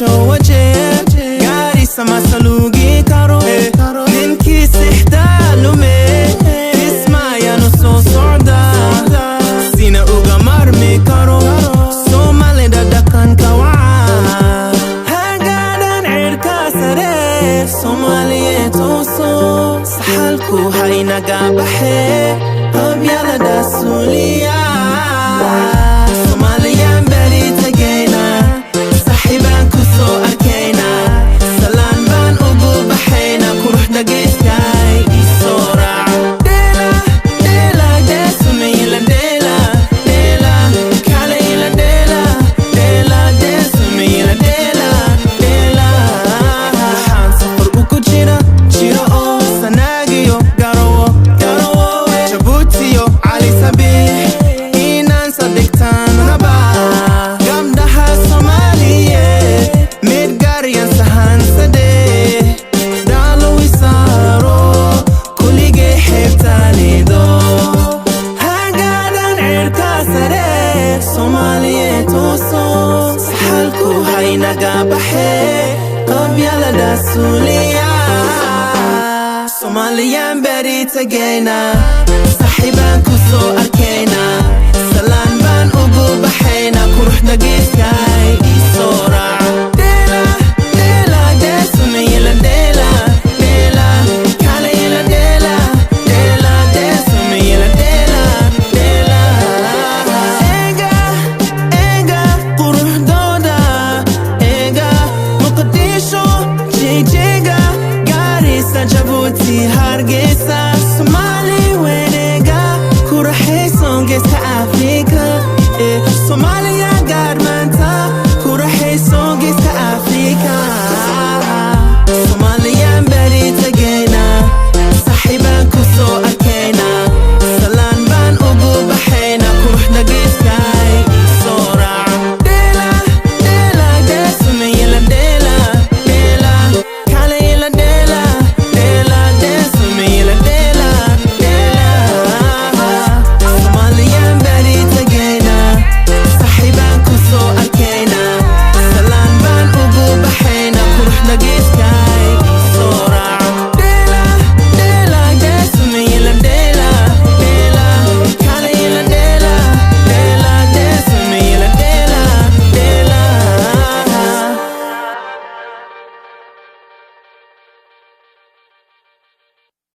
شو وجه قاري سما سلوقي كارو من كيس إحدى لومي اسمع يا نصو صعدا سينا وقمر ميكارو سومالي دادكان كوعا هاقادان عركا سريف سومالي توسو سحالكو هاينا قابحي طب يلا داسوليا Somalian beri tagayna saxiibaan ku soo arkayna salaan baan ugu baxayna quruxda geeskay isoo raac dheela deesumeyla dheela kalayla dheela deesumeyla dheela waxaan safar ugu jira oo sanaagiyo garawo jabuutiyo cali sabiix inaan sadegtaan Somalian beri tagayna saxiibaan ku soo arkayna salaan baan ugu baxayna quruxda geeskay isoo raac